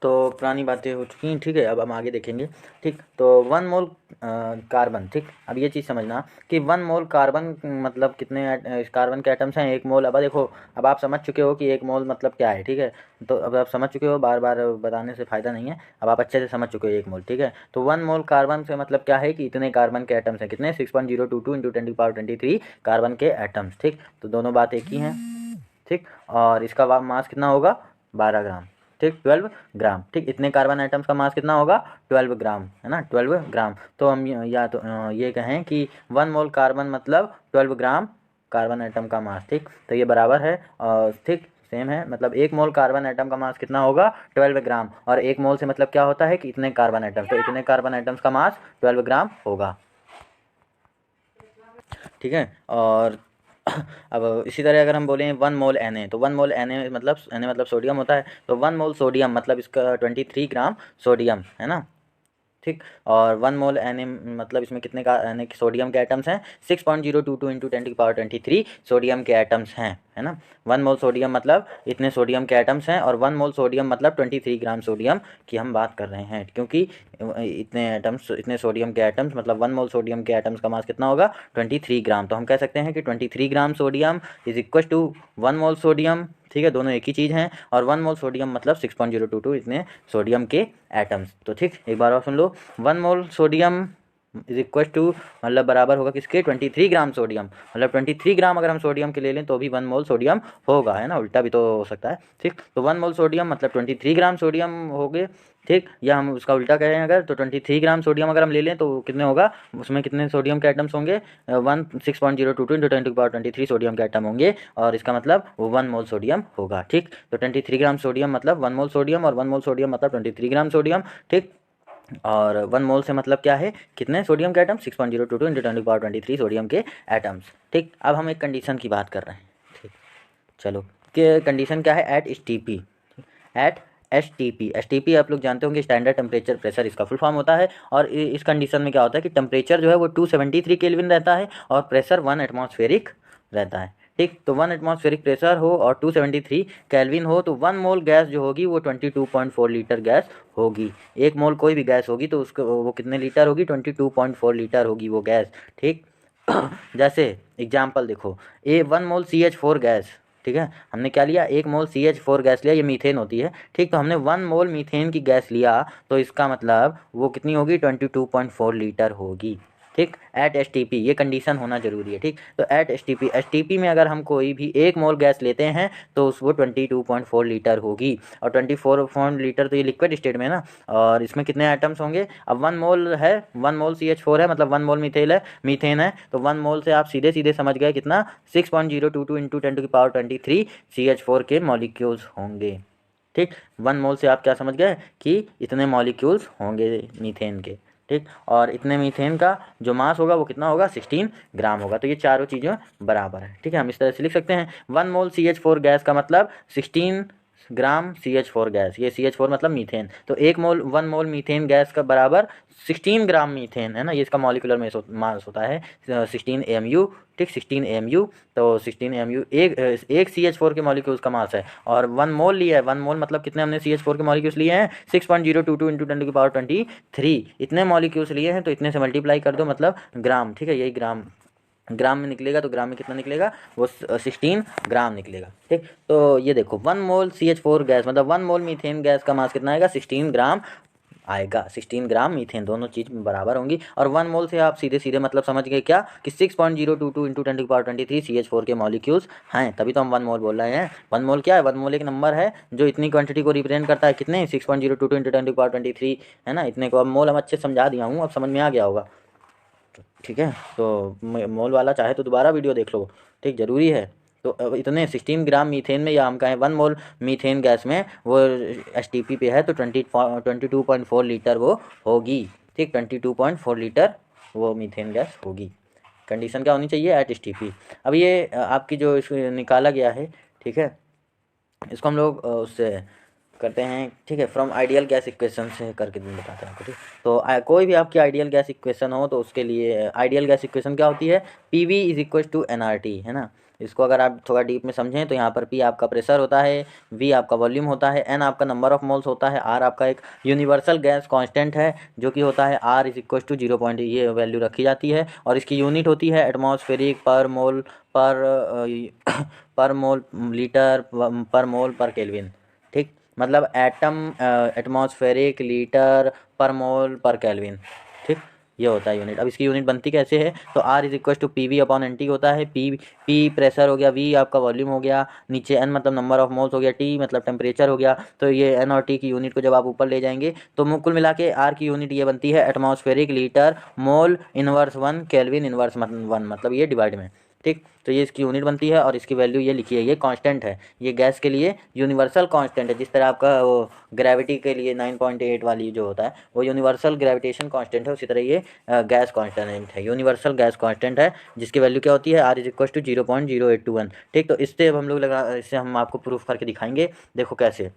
तो पुरानी बातें हो चुकी हैं, ठीक है। अब हम आगे देखेंगे, ठीक। तो 1 मोल कार्बन, ठीक। अब ये चीज़ समझना कि 1 मोल कार्बन मतलब कितने कार्बन के एटम्स हैं, 1 मोल। अब देखो, अब आप समझ चुके हो कि 1 मोल मतलब क्या है, ठीक है। तो अब आप समझ चुके हो, बार बार बताने से फ़ायदा नहीं है, अब आप अच्छे से समझ चुके हो 1 मोल, ठीक है। तो 1 मोल कार्बन से मतलब क्या है कि इतने कार्बन के एटम्स हैं, कितने 6.022 इंटू 10⁻23 कार्बन के एटम्स, ठीक। तो दोनों बात एक ही हैं, ठीक। और इसका मास कितना होगा 12 ग्राम, ठीक, 12 ग्राम, ठीक। इतने कार्बन आइटम्स का मास कितना होगा 12 ग्राम, है ना, 12 ग्राम। तो हम या तो ये कहें कि 1 मोल कार्बन मतलब 12 ग्राम कार्बन आइटम का मास, ठीक। तो ये बराबर है, और ठीक सेम है, मतलब 1 मोल कार्बन आइटम का मास कितना होगा 12 ग्राम, और 1 मोल से मतलब क्या होता है कि इतने कार्बन आइटम, तो इतने कार्बन आइटम्स का मास 12 ग्राम होगा, ठीक है। और अब इसी तरह अगर हम बोलें 1 मोल Na, तो 1 मोल Na मतलब सोडियम होता है, तो 1 मोल सोडियम मतलब इसका 23 ग्राम सोडियम, है ना, ठीक। और 1 मोल Na मतलब इसमें कितने का सोडियम के एटम्स हैं 6.022 इंटू 10⁻23 सोडियम के एटम्स हैं, है ना। 1 मोल सोडियम मतलब इतने सोडियम के एटम्स हैं, और 1 मोल सोडियम मतलब 23 ग्राम सोडियम की हम बात कर रहे हैं, क्योंकि इतने एटम्स, इतने सोडियम के एटम्स मतलब 1 मोल सोडियम के एटम्स का मास कितना होगा 23 ग्राम। तो हम कह सकते हैं कि 23 gram sodium is equal to 1 mole sodium, ठीक है, दोनों एक ही चीज़ हैं। और 1 मोल सोडियम मतलब 6.022 इतने सोडियम के एटम्स। तो ठीक, एक बार और सुन लो, 1 mole sodium is equal to मतलब बराबर होगा किसके 23 ग्राम सोडियम, मतलब 23 ग्राम अगर हम सोडियम के ले लें तो भी 1 मोल सोडियम होगा, है ना, उल्टा भी तो हो सकता है, ठीक। तो 1 मोल सोडियम मतलब 23 ग्राम सोडियम हो गए, ठीक। या हम उसका उल्टा कहें अगर, तो 23 ग्राम सोडियम अगर हम ले लें तो कितने होगा, उसमें कितने सोडियम के एटम्स होंगे 6.022 इंटू 10⁻23 सोडियम के एटम होंगे, और इसका मतलब वो 1 मोल सोडियम होगा, ठीक। तो 23 ग्राम सोडियम मतलब 1 मोल सोडियम, और 1 मोल सोडियम मतलब 23 ग्राम सोडियम, ठीक। और 1 मोल से मतलब क्या है, कितने सोडियम के एटम 6.022 इंटू 10⁻23 सोडियम के एटम्स, ठीक। अब हम एक कंडीशन की बात कर रहे हैं, ठीक। चलो, कि कंडीशन क्या है, at S T P, at S T P आप लोग जानते होंगे, स्टैंडर्ड टेम्परेचर प्रेशर इसका फुल फॉर्म होता है। और इस कंडीशन में क्या होता है कि टेम्परेचर जो है वो 273 केल्विन रहता है, और प्रेशर 1 एटमॉस्फेरिक रहता है, ठीक। तो 1 एटमॉस्फेरिक प्रेशर हो और 273 केल्विन हो, तो 1 मोल गैस जो होगी वो 22.4 लीटर गैस होगी। 1 मोल कोई भी गैस होगी तो उसको वो कितने लीटर होगी 22.4 लीटर होगी वो गैस, ठीक। जैसे एग्जाम्पल देखो, 1 मोल CH4 गैस, ठीक है, हमने क्या लिया 1 मोल CH4 गैस लिया, ये मीथेन होती है, ठीक। तो हमने 1 मोल मीथेन की गैस लिया, तो इसका मतलब वो कितनी होगी 22.4 लीटर होगी, ठीक। एट एस टी पी ये कंडीशन होना जरूरी है, ठीक। तो एट एस टी पी में अगर हम कोई भी 1 मोल गैस लेते हैं तो वो 22.4 लीटर होगी, और 24 लीटर तो ये लिक्विड स्टेट में है ना, और इसमें कितने आइटम्स होंगे, अब 1 मोल है, 1 मोल CH4 है मतलब 1 मोल मीथेन है, तो 1 मोल से आप सीधे सीधे समझ गए कितना 6.022 इंटू 10⁻23 CH4 के मॉलिक्यूल्स होंगे, ठीक। 1 मोल से आप क्या समझ गए कि इतने मॉलिक्यूल्स होंगे मीथेन के, ठीक। और इतने मीथेन का जो मास होगा वो कितना होगा 16 ग्राम होगा। तो ये चारों चीज़ें बराबर है, ठीक है, हम इस तरह से लिख सकते हैं 1 मोल CH4 गैस का मतलब 16 ग्राम CH4 गैस, ये CH4 मतलब मीथेन, तो 1 मोल मीथेन गैस का बराबर 16 ग्राम मीथेन, है ना, ये इसका मॉलिकुलर मास होता है 16 AMU, ठीक, 16 AMU। तो 16 AMU एक CH4 के मॉलिक्यूल्स का मास है, और 1 मोल लिया है, 1 मोल मतलब कितने हमने CH4 के मॉलिक्यूल्स लिए हैं 6.022 इंटू 10⁻23 इतने मॉलिक्यूल्स लिए हैं, तो इतने से मल्टीप्लाई कर दो मतलब ग्राम, ठीक है, यही ग्राम ग्राम में निकलेगा, तो ग्राम में कितना निकलेगा वो 16 ग्राम निकलेगा, ठीक। तो ये देखो 1 मोल CH4 गैस मतलब 1 मोल मीथेन गैस का मास कितना आएगा 16 ग्राम आएगा, 16 ग्राम मीथेन, दोनों चीज़ बराबर होंगी। और 1 मोल से आप सीधे सीधे मतलब समझ गए क्या कि 6.022 इंटू 10⁻23 CH4 के मॉलिक्यूल्स हैं, तभी तो हम 1 मोल बोल रहे हैं। 1 मोल क्या है, 1 मोल एक नंबर है जो इतनी क्वांटिटी को रिप्रेजेंट करता है, कितने 6.022 इंटू 10⁻23, है ना, इतने को। अब मोल हम अच्छे समझा दिया हूँ, अब समझ में आ गया होगा, ठीक है। तो मोल वाला चाहे तो दोबारा वीडियो देख लो, ठीक, ज़रूरी है। तो अब इतने 16 ग्राम मीथेन में, या हम कहें 1 मोल मीथेन गैस में वो एस टी पी पे है, तो 22.4 लीटर वो होगी, ठीक, 22.4 लीटर वो मीथेन गैस होगी। कंडीशन क्या होनी चाहिए एट एस टी पी। अब ये आपकी जो निकाला गया है, ठीक है, इसको हम लोग उससे करते हैं, ठीक है, फ्रॉम आइडियल गैस इक्वेशन से करके बताते हैं आपको, ठीक। तो कोई भी आपकी आइडियल गैस इक्वेशन हो तो उसके लिए आइडियल गैस इक्वेशन क्या होती है, P V is equal to N R T, है ना, इसको अगर आप थोड़ा डीप में समझें तो यहाँ पर P आपका प्रेशर होता है, V आपका वॉल्यूम होता है, N आपका नंबर ऑफ मोल्स होता है, R आपका एक यूनिवर्सल गैस कांस्टेंट है जो कि होता है R इज इक्वल टू 0. ये वैल्यू रखी जाती है और इसकी यूनिट होती है एटमॉस्फेरिक पर मोल पर मोल लीटर पर मोल पर केल्विन। ठीक, मतलब एटमॉस्फेरिक लीटर पर मोल पर केल्विन। ठीक, ये होता है यूनिट। अब इसकी यूनिट बनती कैसे है, तो R is equal to PV upon NT होता है। P प्रेशर हो गया, V आपका वॉल्यूम हो गया, नीचे N मतलब नंबर ऑफ मोल्स हो गया, T मतलब टेम्परेचर हो गया। तो ये N और T की यूनिट को जब आप ऊपर ले जाएंगे तो कुल मिला के R की यूनिट ये बनती है atmospheric litre mole inverse 1 kelvin inverse 1, मतलब ये डिवाइड में। ठीक, तो ये इसकी यूनिट बनती है और इसकी वैल्यू ये लिखी है, ये कांस्टेंट है, ये गैस के लिए यूनिवर्सल कांस्टेंट है। जिस तरह आपका वो ग्रेविटी के लिए 9.8 वाली जो होता है वो यूनिवर्सल ग्रेविटेशन कांस्टेंट है, उसी तरह ये गैस कांस्टेंट है, यूनिवर्सल गैस कांस्टेंट है, जिसकी वैल्यू क्या होती है R इज इक्वल टू 0.0821। ठीक, तो इससे अब हम लोग इससे हम आपको प्रूफ करके दिखाएंगे। देखो कैसे,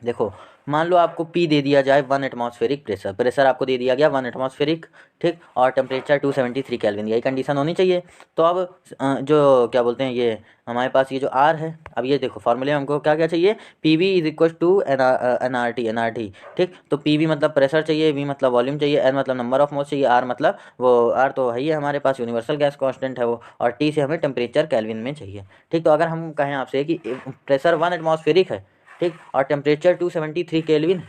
देखो मान लो आपको P दे दिया जाए 1 एटमॉस्फेरिक प्रेशर आपको दे दिया गया 1 एटमॉस्फेरिक। ठीक, और टेम्परेचर 273 केल्विन, यही कंडीशन होनी चाहिए। तो अब जो क्या बोलते हैं, ये हमारे पास ये जो R है, अब ये देखो फॉर्मूले में हमको क्या क्या चाहिए, PV is equal to nRT। ठीक, तो PV मतलब प्रेशर चाहिए, V मतलब वॉल्यूम चाहिए, N मतलब नंबर ऑफ मोल्स चाहिए, R मतलब वो R तो है ही है हमारे पास, यूनिवर्सल गैस कांस्टेंट है वो, और T से हमें टेम्परेचर केल्विन में चाहिए। ठीक, तो अगर हम कहें आपसे कि प्रेशर 1 एटमॉस्फेरिक है, ठीक, और टेम्परेचर 273 केल्विन,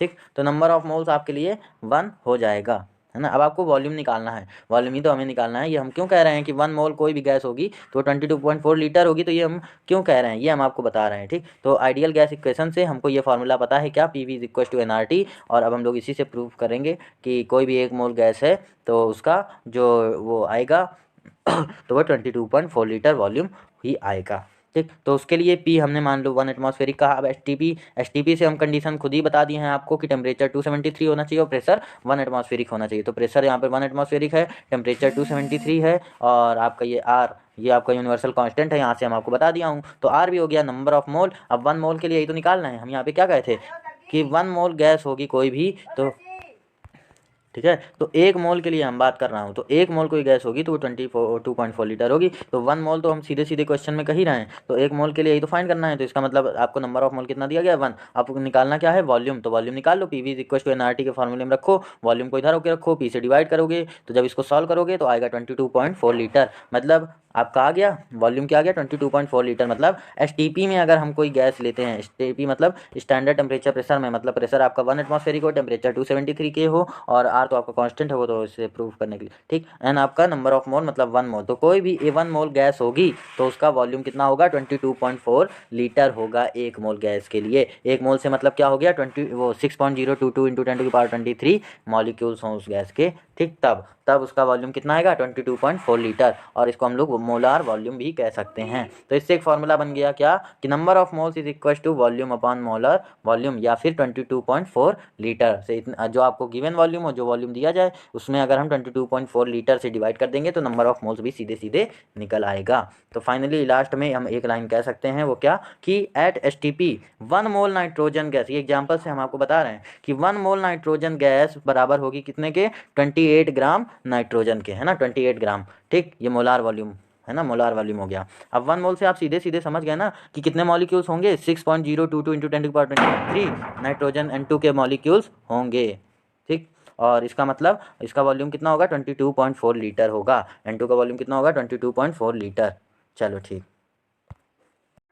ठीक, तो नंबर ऑफ मोल्स आपके लिए 1 हो जाएगा, है ना। अब आपको वॉल्यूम निकालना है, वॉल्यूम ही तो हमें निकालना है। ये हम क्यों कह रहे हैं कि 1 मोल कोई भी गैस होगी तो 22.4 लीटर होगी, तो ये हम क्यों कह रहे हैं, ये हम आपको बता रहे हैं। ठीक, तो आइडियल गैस इक्वेशन से हमको ये फार्मूला पता है क्या, PV is equal to nRT, और अब हम लोग इसी से प्रूव करेंगे कि कोई भी 1 मोल गैस है तो उसका जो वो आएगा तो वो 22.4 लीटर वॉल्यूम ही आएगा। ठीक, तो उसके लिए P हमने मान लो 1 एटमॉस्फेरिक कहा। अब एस टी पी से हम कंडीशन खुद ही बता दिए हैं आपको कि टेम्परेचर 273 होना चाहिए और प्रेशर 1 एटमॉस्फेरिक होना चाहिए। तो प्रेशर यहाँ पर 1 एटमॉस्फेरिक है, टेम्परेचर 273 है, और आपका ये R ये आपका यूनिवर्सल कांस्टेंट है, यहाँ से हम आपको बता दिया हूँ। तो R भी हो गया नंबर ऑफ मोल। अब 1 मोल के लिए यही तो निकालना है। हम यहाँ पे क्या कहे थे कि 1 मोल गैस होगी कोई भी, तो ठीक है, तो 1 मोल के लिए हम बात कर रहा हूँ, तो 1 मोल कोई गैस होगी तो वो 2.4 लीटर होगी। तो 1 मोल तो हम सीधे सीधे क्वेश्चन में कह ही रहे हैं, तो 1 मोल के लिए यही तो फाइंड करना है। तो इसका मतलब आपको नंबर ऑफ मोल कितना दिया गया है 1, आपको निकालना क्या है वॉल्यूम, तो वॉल्यूम निकाल लो। PV is equal to nRT के फॉर्मूले में रखो, वॉल्यूम को इधर होकर रखो, P से डिवाइड करोगे, तो जब इसको सॉल्व करोगे तो आएगा 22.4 लीटर। मतलब आपका आ गया वॉल्यूम, क्या आ गया 22.4 लीटर। मतलब STP में अगर हम कोई गैस लेते हैं, STP मतलब स्टैंडर्ड टेम्परेचर प्रेशर में, मतलब प्रेशर आपका 1 एटमॉस्फेरिक हो, टेम्परेचर 273 के हो, और R तो आपका कांस्टेंट है वो, तो इसे प्रूव करने के लिए। ठीक, N आपका नंबर ऑफ मोल मतलब 1 मोल, तो कोई भी 1 मोल गैस होगी तो उसका वॉल्यूम कितना होगा 22.4 लीटर होगा 1 मोल गैस के लिए। 1 मोल से मतलब क्या हो गया 6.022 इंटू 10⁻23 मॉलिक्यूल्स हों उस गैस के। ठीक, तब उसका वॉल्यूम कितना आएगा 22.4 लीटर, और इसको हम लोग मोलार वॉल्यूम भी कह सकते हैं। तो इससे एक फार्मूला बन गया क्या कि number of moles is equal to volume upon molar volume, या फिर 22.4 लीटर से इतना जो आपको गिवन वॉल्यूम हो, जो वॉल्यूम दिया जाए उसमें अगर हम 22.4 लीटर से डिवाइड कर देंगे तो नंबर ऑफ मोल्स भी सीधे सीधे निकल आएगा। तो फाइनली लास्ट में हम एक लाइन कह सकते हैं, वो क्या कि at STP 1 mole nitrogen gas, ये एग्जाम्पल से हम आपको बता रहे हैं कि 1 मोल नाइट्रोजन गैस बराबर होगी कितने के 28 ग्राम नाइट्रोजन के, है ना, 28 ग्राम। ठीक, ये मोलार वॉल्यूम है ना, मोलार वॉल्यूम हो गया। अब 1 मोल से आप सीधे सीधे समझ गए ना कि कितने मॉलिक्यूल्स होंगे, 6.022 इंटू 10⁻23 नाइट्रोजन N2 के मॉलिक्यूल्स होंगे। ठीक, और इसका मतलब इसका वॉल्यूम कितना होगा 22.4 लीटर होगा, N2 का वॉल्यूम कितना होगा 22.4 लीटर। चलो ठीक,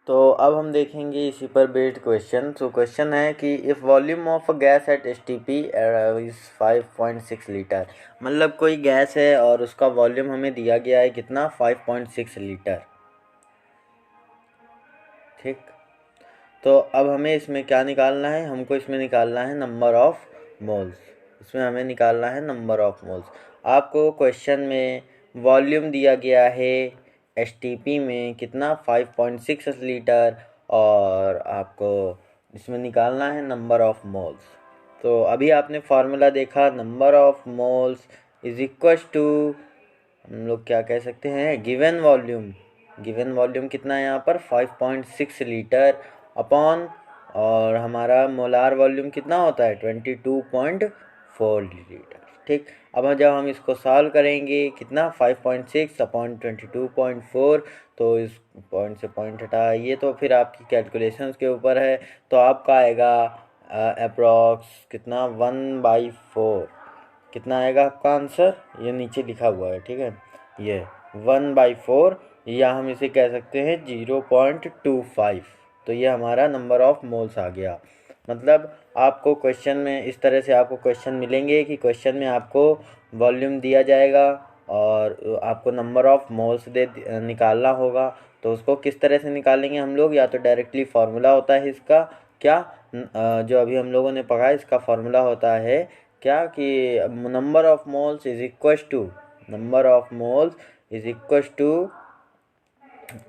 तो अब हम देखेंगे इसी पर बेस्ड क्वेश्चन। तो क्वेश्चन है कि if volume of a gas at STP is 5.6 litre, मतलब कोई गैस है और उसका वॉल्यूम हमें दिया गया है कितना 5.6 लीटर। ठीक, तो अब हमें इसमें क्या निकालना है, हमको इसमें निकालना है नंबर ऑफ मोल्स, इसमें हमें निकालना है नंबर ऑफ मोल्स। आपको क्वेश्चन में वॉल्यूम दिया गया है STP में कितना 5.6 लीटर, और आपको इसमें निकालना है नंबर ऑफ मोल्स। तो अभी आपने फार्मूला देखा, number of moles is equal to, हम लोग क्या कह सकते हैं, गिवन वॉल्यूम कितना है यहाँ पर 5.6 लीटर अपॉन, और हमारा मोलार वॉल्यूम कितना होता है 22.4 लीटर। ठीक। अब जब हम इसको सॉल्व करेंगे कितना 5.6 अपॉन 22.4, तो इस पॉइंट से पॉइंट हटाइए तो फिर आपकी कैलकुलेशन के ऊपर है। तो आपका आएगा अप्रॉक्स कितना 1/4, कितना आएगा आपका आंसर, ये नीचे लिखा हुआ है, ठीक है, ये 1/4, या हम इसे कह सकते हैं 0.25। तो ये हमारा नंबर ऑफ मोल्स आ गया। मतलब आपको क्वेश्चन में इस तरह से आपको क्वेश्चन मिलेंगे कि क्वेश्चन में आपको वॉल्यूम दिया जाएगा और आपको नंबर ऑफ मोल्स निकालना होगा। तो उसको किस तरह से निकालेंगे हम लोग, या तो डायरेक्टली फार्मूला होता है इसका, क्या जो अभी हम लोगों ने पढ़ा इसका फार्मूला होता है क्या, कि number of moles is equal to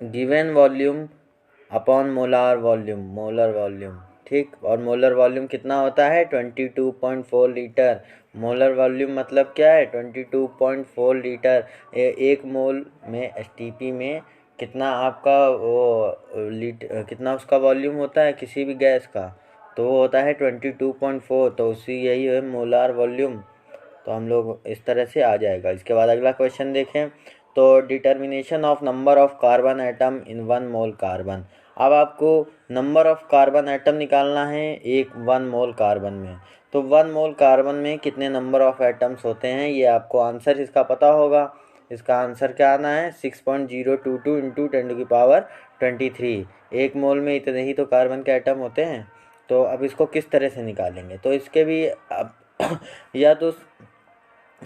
given volume upon molar volume, ठीक। और मोलर वॉल्यूम कितना होता है 22.4 लीटर। मोलर वॉल्यूम मतलब क्या है 22.4 लीटर। एक मोल में एसटीपी में कितना आपका वो कितना उसका वॉल्यूम होता है किसी भी गैस का, तो वो होता है 22.4, तो उसी यही है मोलर वॉल्यूम। तो हम लोग इस तरह से आ जाएगा। इसके बाद अगला क्वेश्चन देखें, तो determination of number of carbon atom in 1 mole carbon. अब आपको नंबर ऑफ कार्बन एटम निकालना है एक 1 मोल कार्बन में। तो 1 मोल कार्बन में कितने नंबर ऑफ एटम्स होते हैं, ये आपको आंसर इसका पता होगा। इसका आंसर क्या आना है 6.022 इंटू 10⁻23। एक मोल में इतने ही तो कार्बन के एटम होते हैं। तो अब इसको किस तरह से निकालेंगे, तो इसके भी अब या तो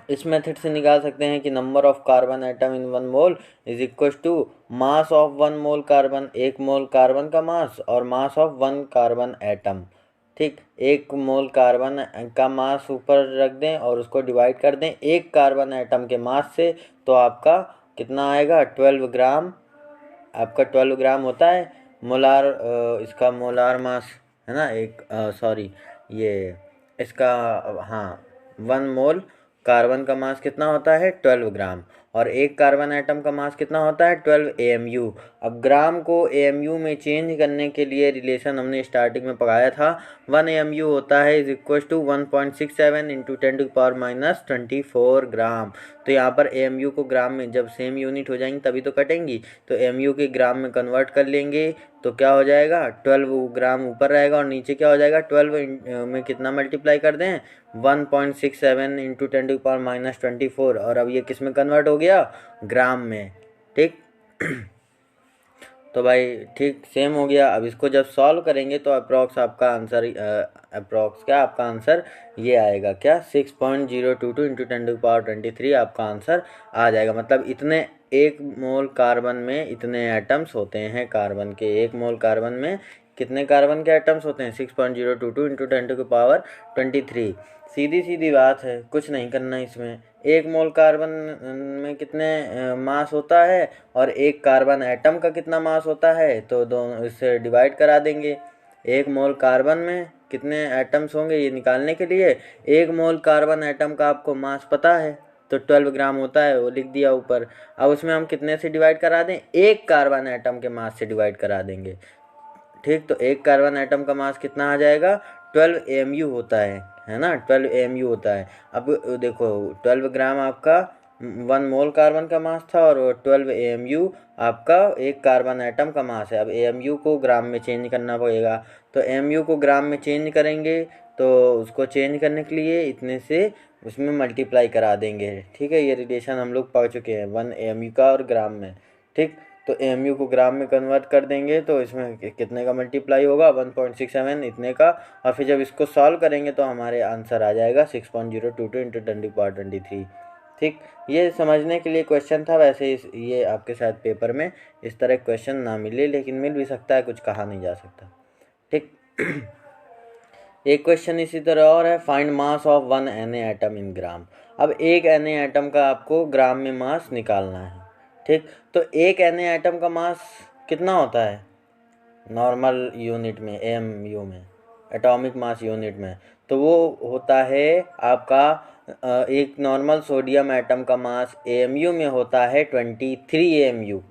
इस मेथड से निकाल सकते हैं कि number of carbon atom in 1 mole is equal to mass of 1 mole carbon, एक मोल कार्बन का मास, और मास ऑफ 1 कार्बन एटम, ठीक। एक मोल कार्बन का मास ऊपर रख दें और उसको डिवाइड कर दें एक कार्बन एटम के मास से, तो आपका कितना आएगा 12 ग्राम। आपका 12 ग्राम होता है मोलार, इसका मोलार मास है ना, एक सॉरी ये इसका, हाँ 1 मोल कार्बन का मास कितना होता है 12 ग्राम, और एक कार्बन एटम का मास कितना होता है 12 AMU। अब ग्राम को AMU में चेंज करने के लिए रिलेशन हमने स्टार्टिंग में पढ़ाया था, 1 AMU होता है इज इक्वल टू 1.67 इंटू 10⁻24 ग्राम। तो यहाँ पर AMU को ग्राम में जब सेम यूनिट हो जाएंगी तभी तो कटेंगी, तो AMU के ग्राम में कन्वर्ट कर लेंगे, तो क्या हो जाएगा 12 ग्राम ऊपर रहेगा और नीचे क्या हो जाएगा 12 में कितना मल्टीप्लाई कर दें 1.67 इंटू 10⁻24, और अब ये किस में कन्वर्ट हो गया ग्राम में, ठीक। तो भाई ठीक सेम हो गया। अब इसको जब सॉल्व करेंगे तो अप्रॉक्स आपका आंसर आपका आंसर ये आएगा क्या 6.022 इंटू 10⁻23 आपका आंसर आ जाएगा। मतलब इतने एक मोल कार्बन में इतने एटम्स होते हैं कार्बन के, एक मोल कार्बन में कितने कार्बन के एटम्स होते हैं 6.022 इंटू 10⁻23। सीधी सीधी बात है, कुछ नहीं करना इसमें। एक मोल कार्बन में कितने मास होता है और एक कार्बन एटम का कितना मास होता है, तो दोनों इससे डिवाइड करा देंगे। एक मोल कार्बन में कितने एटम्स होंगे ये निकालने के लिए, एक मोल कार्बन एटम का आपको मास पता है तो 12 ग्राम होता है, वो लिख दिया ऊपर। अब उसमें हम कितने से डिवाइड करा दें, एक कार्बन एटम के मास से डिवाइड करा देंगे, ठीक। तो एक कार्बन एटम का मास कितना आ जाएगा 12 AMU होता है ना, 12 AMU होता है। अब देखो 12 ग्राम आपका 1 मोल कार्बन का मास था और 12 AMU आपका एक कार्बन एटम का मास है। अब AMU को ग्राम में चेंज करना पड़ेगा, तो AMU को ग्राम में चेंज करेंगे तो उसको चेंज करने के लिए इतने से उसमें मल्टीप्लाई करा देंगे, ठीक है। ये रिलेशन हम लोग पढ़ चुके हैं 1 AMU का और ग्राम में, ठीक। तो AMU को ग्राम में कन्वर्ट कर देंगे तो इसमें कितने का मल्टीप्लाई होगा 1.67 इतने का, और फिर जब इसको सॉल्व करेंगे तो हमारे आंसर आ जाएगा 6.022 इंटू 10⁻23, ठीक। ये समझने के लिए क्वेश्चन था। वैसे ये आपके साथ पेपर में इस तरह क्वेश्चन ना मिले, लेकिन मिल भी सकता है, कुछ कहा नहीं जा सकता, ठीक। एक क्वेश्चन इसी तरह और है, find mass of 1 Na atom in gram. अब एक Na एटम का आपको ग्राम में मास निकालना है, ठीक। तो एक Na एटम का मास कितना होता है नॉर्मल यूनिट में, AMU में, एटॉमिक मास यूनिट में, तो वो होता है आपका एक नॉर्मल सोडियम एटम का मास AMU में होता है 23 AMU,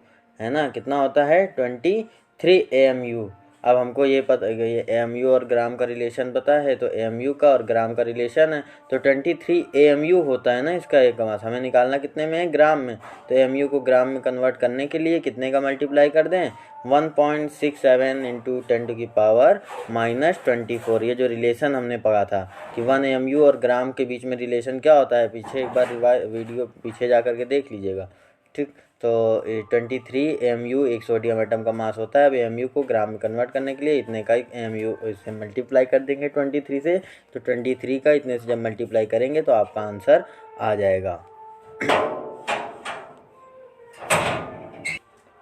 है ना। कितना होता है 23 AMU। अब हमको ये पता ये AMU और ग्राम का रिलेशन पता है, तो AMU का और ग्राम का रिलेशन है, तो 23 AMU होता है ना इसका एक मास। हमें निकालना कितने में है, ग्राम में। तो AMU को ग्राम में कन्वर्ट करने के लिए कितने का मल्टीप्लाई कर दें, 1.67 इंटू 10⁻⁻24। ये जो रिलेशन हमने पढ़ा था कि 1 AMU और ग्राम के बीच में रिलेशन क्या होता है, पीछे एक बार वीडियो पीछे जा करके देख लीजिएगा, ठीक। तो 23 AMU एक सोडियम एटम का मास होता है। अब AMU को ग्राम में कन्वर्ट करने के लिए इतने का AMU इससे मल्टीप्लाई कर देंगे 23 से, तो 23 का इतने से जब मल्टीप्लाई करेंगे तो आपका आंसर आ जाएगा।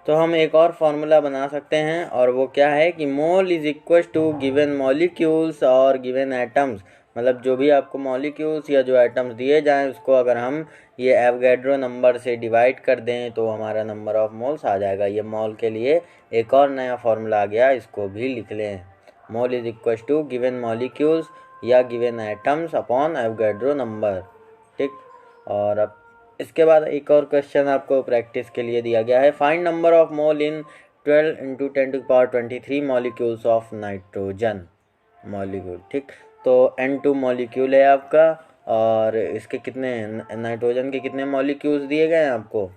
तो हम एक और फॉर्मूला बना सकते हैं, और वो क्या है कि mole is equal to given molecules और गिवन एटम्स। मतलब जो भी आपको मॉलिक्यूल्स या जो एटम्स दिए जाएं उसको अगर हम ये एवोगैड्रो नंबर से डिवाइड कर दें तो हमारा नंबर ऑफ मोल्स आ जाएगा। ये मोल के लिए एक और नया फॉर्मूला आ गया, इसको भी लिख लें। Mole is equal to given molecules या given atoms upon Avogadro number, ठीक। और अब इसके बाद एक और क्वेश्चन आपको प्रैक्टिस के लिए दिया गया है। Find number of mole in 12 into 10⁻23 molecules of nitrogen molecule, ठीक। तो N2 मॉलिक्यूल है आपका, और इसके कितने नाइट्रोजन के कितने मॉलिक्यूल्स दिए गए हैं आपको,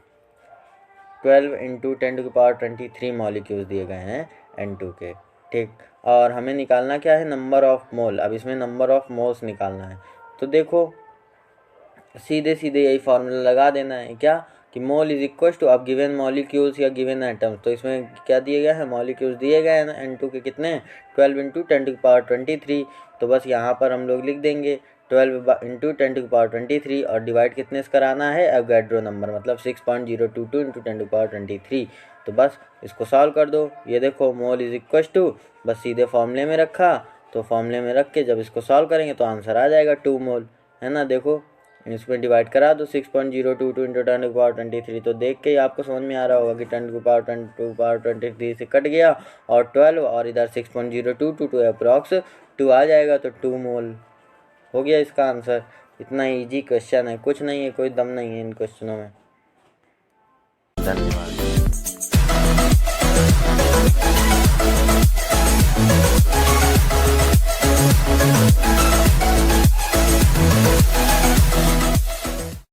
12 इंटू 10⁻23 मॉलिक्यूल्स दिए गए हैं N2 के, ठीक। और हमें निकालना क्या है, नंबर ऑफ मोल। अब इसमें नंबर ऑफ मोल्स निकालना है, तो देखो सीधे सीधे यही फार्मूला लगा देना है क्या कि मोल इज इक्वल टू, अब गिवन मॉलिक्यूल्स या गिवन एटम्स, तो इसमें क्या दिए गए हैं, मॉलिक्यूल्स दिए गए हैं ना N2 के कितने, 12 इंटू 10⁻23। तो बस यहाँ पर हम लोग लिख देंगे 12 इंटू 10⁻23, और डिवाइड कितने से कराना है, एवोगैड्रो नंबर, मतलब 6.022 इंटू 10⁻23। तो बस इसको सॉल्व कर दो। ये देखो मोल इज इक्वल टू, बस सीधे फॉर्मूले में रखा, तो फॉर्मूले में रख के जब इसको सॉल्व करेंगे तो आंसर आ जाएगा 2 मोल, है ना। देखो इसमें डिवाइड करा दो 6.022 इंटू 10⁻23, तो देख के ही आपको समझ में आ रहा होगा कि 10⁻23 से कट गया, और 12 और इधर 6.022 टू अप्रॉक्स 2 आ जाएगा, तो 2 मोल हो गया इसका आंसर। इतना इजी क्वेश्चन है, कुछ नहीं है, कोई दम नहीं है इन क्वेश्चनों में। धन्यवाद।